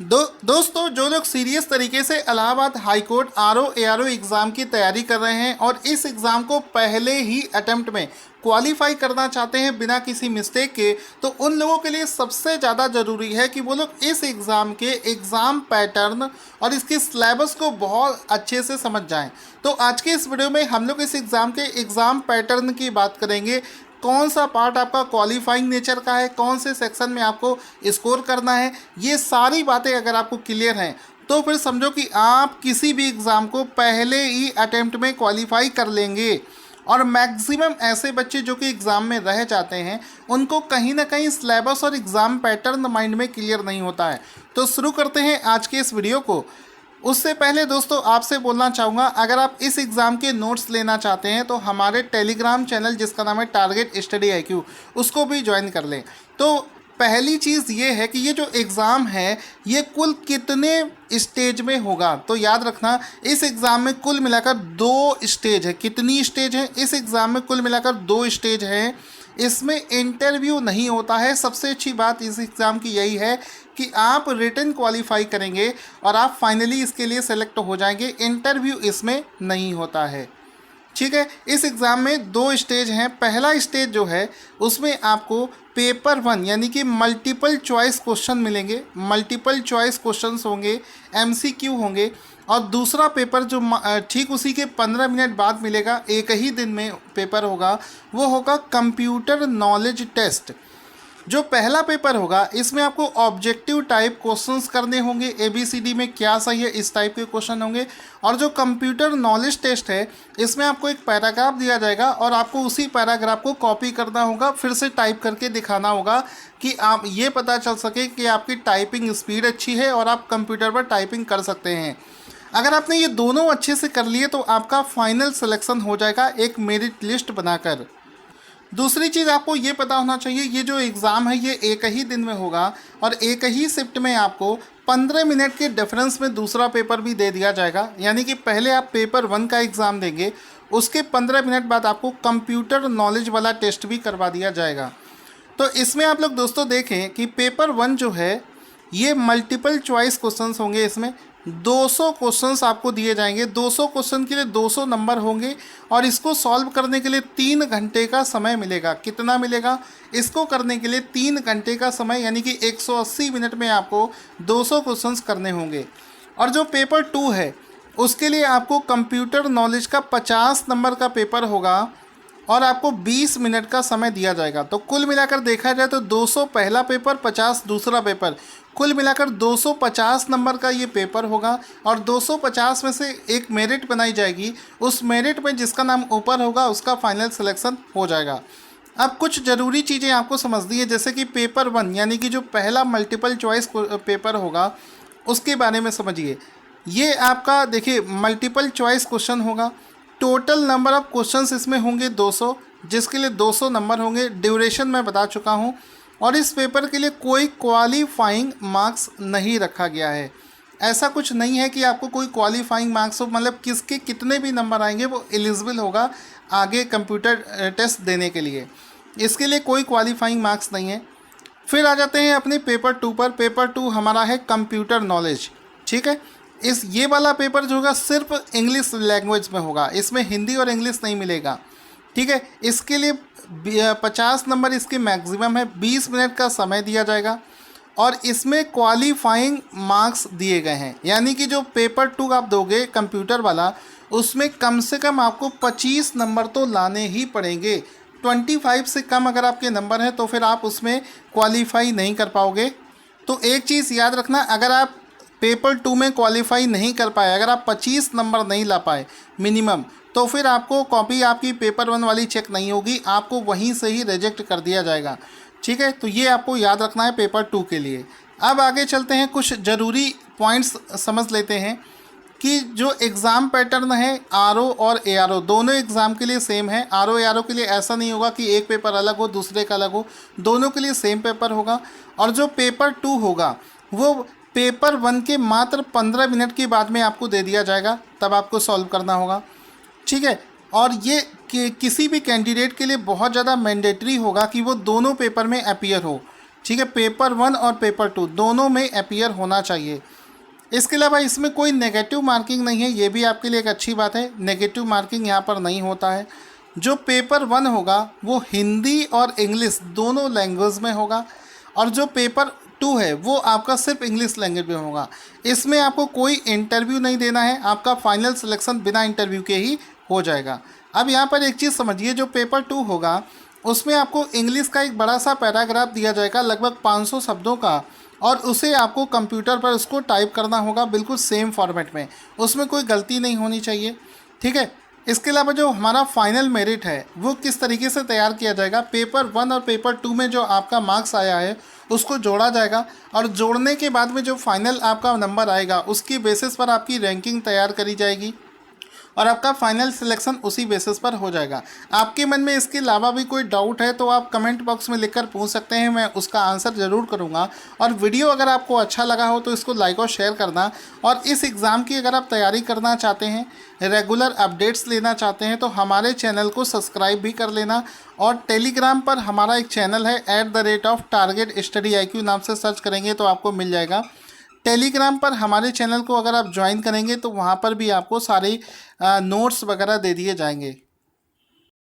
दोस्तों, जो लोग सीरियस तरीके से Allahabad high court RO ARO exam की तैयारी कर रहे हैं और इस एग्ज़ाम को पहले ही अटेम्प्ट में क्वालिफाई करना चाहते हैं बिना किसी मिस्टेक के, तो उन लोगों के लिए सबसे ज़्यादा ज़रूरी है कि वो लोग इस एग्ज़ाम के एग्ज़ाम पैटर्न और इसके सिलेबस को बहुत अच्छे से समझ जाएं। तो आज के इस वीडियो में हम लोग इस एग्ज़ाम के एग्ज़ाम पैटर्न की बात करेंगे। कौन सा पार्ट आपका क्वालिफाइंग नेचर का है, कौन से सेक्शन में आपको स्कोर करना है, ये सारी बातें अगर आपको क्लियर हैं तो फिर समझो कि आप किसी भी एग्ज़ाम को पहले ही अटेम्प्ट में क्वालिफाई कर लेंगे। और मैक्सिमम ऐसे बच्चे जो कि एग्ज़ाम में रह जाते हैं उनको कहीं ना कहीं सिलेबस और एग्ज़ाम पैटर्न माइंड में क्लियर नहीं होता है। तो शुरू करते हैं आज के इस वीडियो को। उससे पहले दोस्तों आपसे बोलना चाहूँगा, अगर आप इस एग्ज़ाम के नोट्स लेना चाहते हैं तो हमारे टेलीग्राम चैनल जिसका नाम है टारगेट स्टडी IQ, उसको भी ज्वाइन कर लें। तो पहली चीज़ ये है कि ये जो एग्ज़ाम है ये कुल कितने स्टेज में होगा, तो याद रखना इस एग्ज़ाम में कुल मिलाकर 2 स्टेज है। कितनी स्टेज है इस एग्ज़ाम में? कुल मिलाकर 2 स्टेज हैं। इसमें इंटरव्यू नहीं होता है। सबसे अच्छी बात इस एग्ज़ाम की यही है कि आप रिटन क्वालिफाई करेंगे और आप फाइनली इसके लिए सेलेक्ट हो जाएंगे। इंटरव्यू इसमें नहीं होता है, ठीक है। इस एग्ज़ाम में 2 स्टेज हैं। पहला स्टेज जो है उसमें आपको पेपर 1 यानी कि मल्टीपल चॉइस क्वेश्चन मिलेंगे। मल्टीपल चॉइस क्वेश्चंस होंगे, MCQ होंगे। और दूसरा पेपर जो ठीक उसी के 15 मिनट बाद मिलेगा, एक ही दिन में पेपर होगा, वो होगा कंप्यूटर नॉलेज टेस्ट। जो पहला पेपर होगा इसमें आपको ऑब्जेक्टिव टाइप क्वेश्चंस करने होंगे। ABCD में क्या सही है, इस टाइप के क्वेश्चन होंगे। और जो कंप्यूटर नॉलेज टेस्ट है इसमें आपको एक पैराग्राफ दिया जाएगा और आपको उसी पैराग्राफ को कॉपी करना होगा, फिर से टाइप करके दिखाना होगा कि आप ये पता चल सके कि आपकी टाइपिंग स्पीड अच्छी है और आप कंप्यूटर पर टाइपिंग कर सकते हैं। अगर आपने ये दोनों अच्छे से कर लिए तो आपका फाइनल सिलेक्शन हो जाएगा एक मेरिट लिस्ट बनाकर। दूसरी चीज़ आपको ये पता होना चाहिए, ये जो एग्ज़ाम है ये एक ही दिन में होगा और एक ही शिफ्ट में आपको 15 मिनट के डिफरेंस में दूसरा पेपर भी दे दिया जाएगा। यानी कि पहले आप पेपर 1 का एग्ज़ाम देंगे, उसके 15 मिनट बाद आपको कंप्यूटर नॉलेज वाला टेस्ट भी करवा दिया जाएगा। तो इसमें आप लोग दोस्तों देखें कि पेपर 1 जो है ये मल्टीपल चॉइस क्वेश्चंस होंगे। इसमें 200 क्वेश्चंस आपको दिए जाएंगे। 200 क्वेश्चन के लिए 200 नंबर होंगे और इसको सॉल्व करने के लिए 3 घंटे का समय मिलेगा। कितना मिलेगा? इसको करने के लिए 3 घंटे का समय, यानी कि 180 मिनट में आपको 200 क्वेश्चंस करने होंगे। और जो पेपर 2 है उसके लिए आपको कंप्यूटर नॉलेज का 50 नंबर का पेपर होगा और आपको 20 मिनट का समय दिया जाएगा। तो कुल मिलाकर देखा जाए तो 200 पहला पेपर, 50 दूसरा पेपर, कुल मिलाकर 250 नंबर का ये पेपर होगा। और 250 में से एक मेरिट बनाई जाएगी, उस मेरिट में जिसका नाम ऊपर होगा उसका फाइनल सिलेक्शन हो जाएगा। अब कुछ ज़रूरी चीज़ें आपको समझनी है, जैसे कि पेपर 1 यानी कि जो पहला मल्टीपल चॉइस पेपर होगा उसके बारे में समझिए। ये आपका देखिए मल्टीपल चॉइस क्वेश्चन होगा। टोटल नंबर ऑफ क्वेश्चंस इसमें होंगे 200, जिसके लिए 200 नंबर होंगे। ड्यूरेशन मैं बता चुका हूँ। और इस पेपर के लिए कोई क्वालिफाइंग मार्क्स नहीं रखा गया है। ऐसा कुछ नहीं है कि आपको कोई क्वालिफाइंग मार्क्स हो, मतलब किसके कितने भी नंबर आएंगे वो एलिजिबल होगा आगे कंप्यूटर टेस्ट देने के लिए। इसके लिए कोई क्वालिफाइंग मार्क्स नहीं है। फिर आ जाते हैं अपने पेपर 2 पर। पेपर 2 हमारा है कंप्यूटर नॉलेज, ठीक है। ये वाला पेपर जो होगा सिर्फ इंग्लिश लैंग्वेज में होगा, इसमें हिंदी और इंग्लिश नहीं मिलेगा, ठीक है। इसके लिए 50 नंबर इसके मैक्सिमम है। 20 मिनट का समय दिया जाएगा और इसमें क्वालिफाइंग मार्क्स दिए गए हैं। यानी कि जो पेपर 2 आप दोगे कंप्यूटर वाला, उसमें कम से कम आपको 25 नंबर तो लाने ही पड़ेंगे। 25 से कम अगर आपके नंबर हैं तो फिर आप उसमें क्वालिफाई नहीं कर पाओगे। तो एक चीज़ याद रखना, अगर आप पेपर 2 में क्वालिफाई नहीं कर पाए, अगर आप 25 नंबर नहीं ला पाए मिनिमम, तो फिर आपको कॉपी आपकी पेपर 1 वाली चेक नहीं होगी, आपको वहीं से ही रिजेक्ट कर दिया जाएगा, ठीक है। तो ये आपको याद रखना है पेपर 2 के लिए। अब आगे चलते हैं, कुछ ज़रूरी पॉइंट्स समझ लेते हैं कि जो एग्ज़ाम पैटर्न है आरओ और एआरओ दोनों एग्ज़ाम के लिए सेम है। आरओ एआरओ के लिए ऐसा नहीं होगा कि एक पेपर अलग हो दूसरे का अलग हो, दोनों के लिए सेम पेपर होगा। और जो पेपर 2 होगा वो पेपर 1 के मात्र 15 मिनट के बाद में आपको दे दिया जाएगा, तब आपको सॉल्व करना होगा, ठीक है। और ये किसी भी कैंडिडेट के लिए बहुत ज़्यादा मैंडेटरी होगा कि वो दोनों पेपर में अपीयर हो, ठीक है, पेपर 1 और पेपर 2 दोनों में अपीयर होना चाहिए। इसके अलावा इसमें कोई नेगेटिव मार्किंग नहीं है, ये भी आपके लिए एक अच्छी बात है, नेगेटिव मार्किंग यहाँ पर नहीं होता है। जो पेपर 1 होगा वो हिंदी और इंग्लिश दोनों लैंग्वेज में होगा, और जो पेपर 2 है वो आपका सिर्फ इंग्लिश लैंग्वेज में होगा। इसमें आपको कोई इंटरव्यू नहीं देना है, आपका फाइनल सिलेक्शन बिना इंटरव्यू के ही हो जाएगा। अब यहाँ पर एक चीज़ समझिए, जो पेपर 2 होगा उसमें आपको इंग्लिश का एक बड़ा सा पैराग्राफ दिया जाएगा लगभग 500 शब्दों का, और उसे आपको कंप्यूटर पर उसको टाइप करना होगा बिल्कुल सेम फॉर्मेट में, उसमें कोई गलती नहीं होनी चाहिए। ठीक है, इसके अलावा जो हमारा फाइनल मेरिट है वो किस तरीके से तैयार किया जाएगा, पेपर 1 और पेपर 2 में जो आपका मार्क्स आया है उसको जोड़ा जाएगा, और जोड़ने के बाद में जो फाइनल आपका नंबर आएगा उसकी बेसिस पर आपकी रैंकिंग तैयार करी जाएगी, और आपका फाइनल सिलेक्शन उसी बेसिस पर हो जाएगा। आपके मन में इसके अलावा भी कोई डाउट है तो आप कमेंट बॉक्स में लिखकर पूछ सकते हैं, मैं उसका आंसर ज़रूर करूंगा। और वीडियो अगर आपको अच्छा लगा हो तो इसको लाइक और शेयर करना, और इस एग्ज़ाम की अगर आप तैयारी करना चाहते हैं, रेगुलर अपडेट्स लेना चाहते हैं, तो हमारे चैनल को सब्सक्राइब भी कर लेना। और टेलीग्राम पर हमारा एक चैनल है @target_study_IQ नाम से सर्च करेंगे तो आपको मिल जाएगा। टेलीग्राम पर हमारे चैनल को अगर आप ज्वाइन करेंगे तो वहाँ पर भी आपको सारे नोट्स वगैरह दे दिए जाएंगे।